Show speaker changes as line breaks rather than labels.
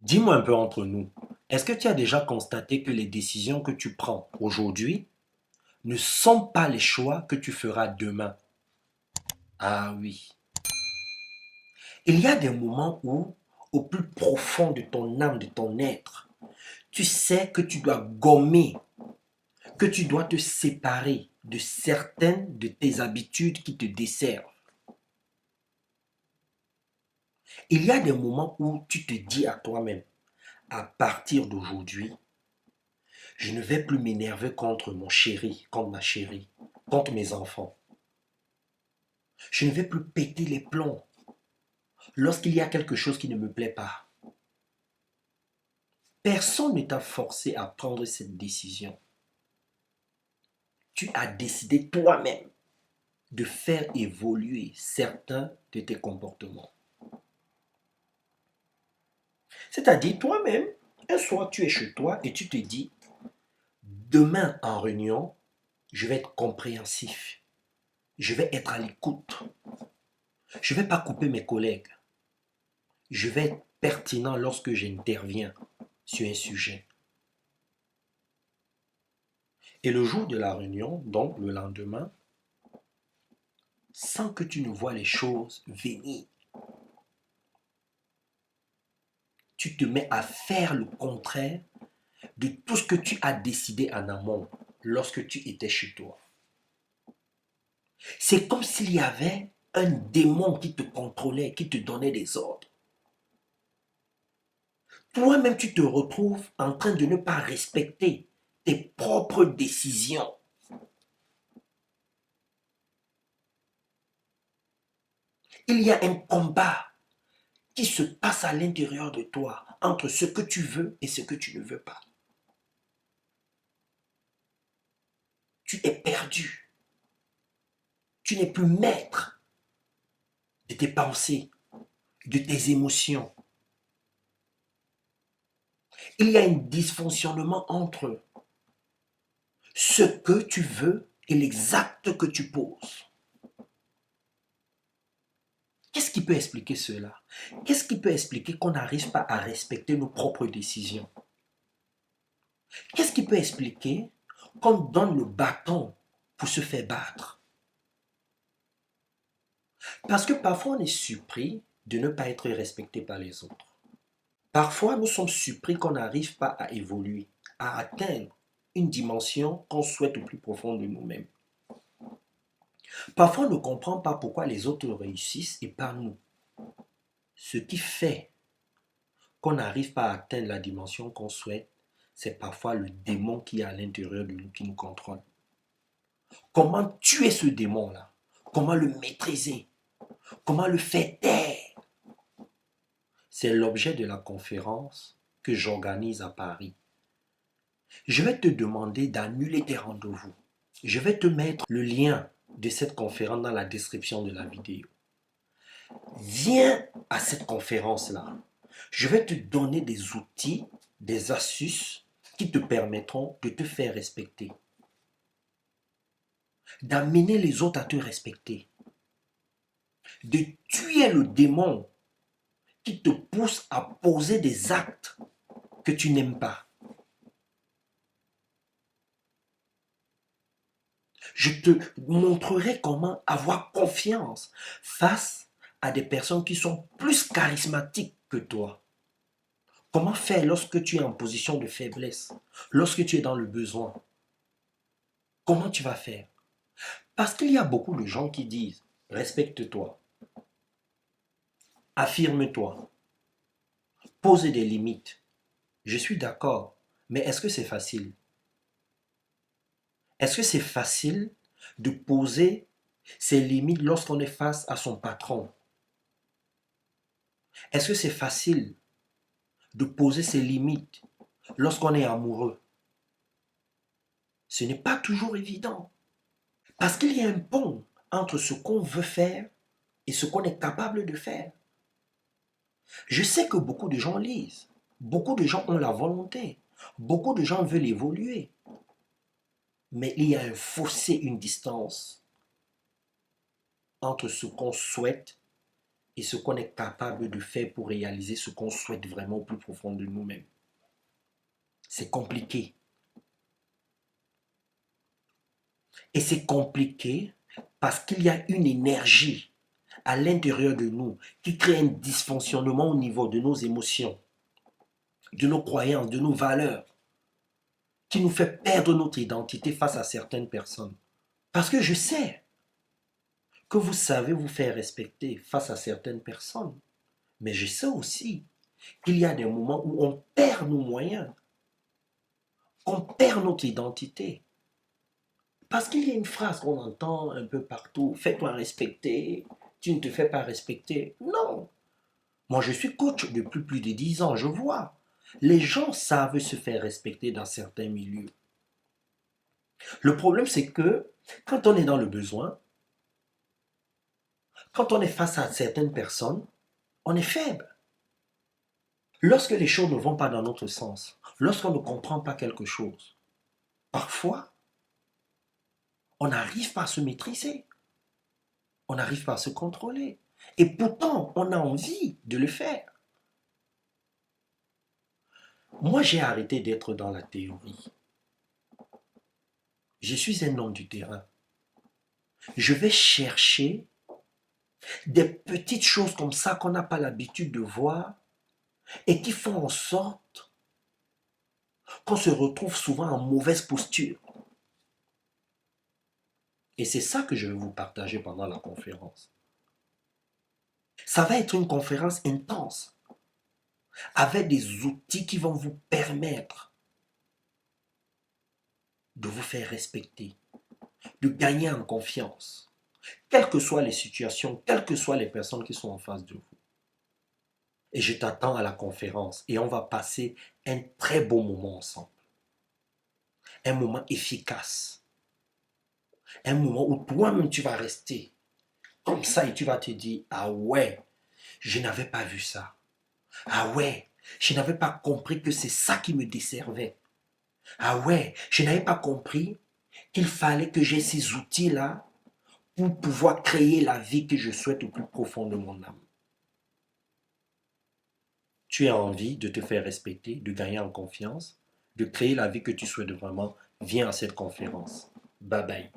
Dis-moi un peu entre nous, est-ce que tu as déjà constaté que les décisions que tu prends aujourd'hui ne sont pas les choix que tu feras demain? Ah oui. Il y a des moments où, au plus profond de ton âme, de ton être, tu sais que tu dois gommer, que tu dois te séparer de certaines de tes habitudes qui te desservent. Il y a des moments où tu te dis à toi-même, à partir d'aujourd'hui, je ne vais plus m'énerver contre mon chéri, contre ma chérie, contre mes enfants. Je ne vais plus péter les plombs lorsqu'il y a quelque chose qui ne me plaît pas. Personne ne t'a forcé à prendre cette décision. Tu as décidé toi-même de faire évoluer certains de tes comportements. C'est-à-dire toi-même, un soir tu es chez toi et tu te dis, demain en réunion, je vais être compréhensif, je vais être à l'écoute, je ne vais pas couper mes collègues, je vais être pertinent lorsque j'interviens sur un sujet. Et le jour de la réunion, donc le lendemain, sans que tu ne vois les choses venir, tu te mets à faire le contraire de tout ce que tu as décidé en amont lorsque tu étais chez toi. C'est comme s'il y avait un démon qui te contrôlait, qui te donnait des ordres. Toi-même, tu te retrouves en train de ne pas respecter tes propres décisions. Il y a un combat qui se passe à l'intérieur de toi entre ce que tu veux et ce que tu ne veux pas. Tu es perdu. Tu n'es plus maître de tes pensées, de tes émotions. Il y a un dysfonctionnement entre ce que tu veux et les actes que tu poses. Qu'est-ce qui peut expliquer cela? Qu'est-ce qui peut expliquer qu'on n'arrive pas à respecter nos propres décisions? Qu'est-ce qui peut expliquer qu'on donne le bâton pour se faire battre? Parce que parfois on est surpris de ne pas être respecté par les autres. Parfois nous sommes surpris qu'on n'arrive pas à évoluer, à atteindre une dimension qu'on souhaite au plus profond de nous-mêmes. Parfois on ne comprend pas pourquoi les autres réussissent et pas nous. Ce qui fait qu'on n'arrive pas à atteindre la dimension qu'on souhaite, c'est parfois le démon qui est à l'intérieur de nous qui nous contrôle. Comment tuer ce démon-là? Comment le maîtriser? Comment le faire taire? C'est l'objet de la conférence que j'organise à Paris. Je vais te demander d'annuler tes rendez-vous. Je vais te mettre le lien de cette conférence dans la description de la vidéo. Viens à cette conférence-là. Je vais te donner des outils, des astuces qui te permettront de te faire respecter, d'amener les autres à te respecter, de tuer le démon qui te pousse à poser des actes que tu n'aimes pas. Je te montrerai comment avoir confiance face à des personnes qui sont plus charismatiques que toi. Comment faire lorsque tu es en position de faiblesse, lorsque tu es dans le besoin? Comment tu vas faire? Parce qu'il y a beaucoup de gens qui disent, respecte-toi, affirme-toi, pose des limites. Je suis d'accord, mais est-ce que c'est facile? Est-ce que c'est facile de poser ses limites lorsqu'on est face à son patron? Est-ce que c'est facile de poser ses limites lorsqu'on est amoureux? Ce n'est pas toujours évident. Parce qu'il y a un pont entre ce qu'on veut faire et ce qu'on est capable de faire. Je sais que beaucoup de gens lisent, beaucoup de gens ont la volonté, beaucoup de gens veulent évoluer. Mais il y a un fossé, une distance entre ce qu'on souhaite et ce qu'on est capable de faire pour réaliser ce qu'on souhaite vraiment au plus profond de nous-mêmes. C'est compliqué. Et c'est compliqué parce qu'il y a une énergie à l'intérieur de nous qui crée un dysfonctionnement au niveau de nos émotions, de nos croyances, de nos valeurs, qui nous fait perdre notre identité face à certaines personnes. Parce que je sais que vous savez vous faire respecter face à certaines personnes, mais je sais aussi qu'il y a des moments où on perd nos moyens, on perd notre identité. Parce qu'il y a une phrase qu'on entend un peu partout, fais-toi respecter, tu ne te fais pas respecter. Non, moi je suis coach depuis plus de 10 ans, je vois. Les gens savent se faire respecter dans certains milieux. Le problème c'est que quand on est dans le besoin, quand on est face à certaines personnes, on est faible. Lorsque les choses ne vont pas dans notre sens, lorsqu'on ne comprend pas quelque chose, parfois, on n'arrive pas à se maîtriser, on n'arrive pas à se contrôler. Et pourtant, on a envie de le faire. Moi, j'ai arrêté d'être dans la théorie. Je suis un homme du terrain. Je vais chercher des petites choses comme ça qu'on n'a pas l'habitude de voir et qui font en sorte qu'on se retrouve souvent en mauvaise posture. Et c'est ça que je vais vous partager pendant la conférence. Ça va être une conférence intense, avec des outils qui vont vous permettre de vous faire respecter, de gagner en confiance, quelles que soient les situations, quelles que soient les personnes qui sont en face de vous. Et je t'attends à la conférence et on va passer un très beau moment ensemble. Un moment efficace. Un moment où toi-même tu vas rester comme ça et tu vas te dire, ah ouais, je n'avais pas vu ça. Ah ouais, je n'avais pas compris que c'est ça qui me desservait. Ah ouais, je n'avais pas compris qu'il fallait que j'ai ces outils-là pour pouvoir créer la vie que je souhaite au plus profond de mon âme. Tu as envie de te faire respecter, de gagner en confiance, de créer la vie que tu souhaites vraiment, viens à cette conférence. Bye bye.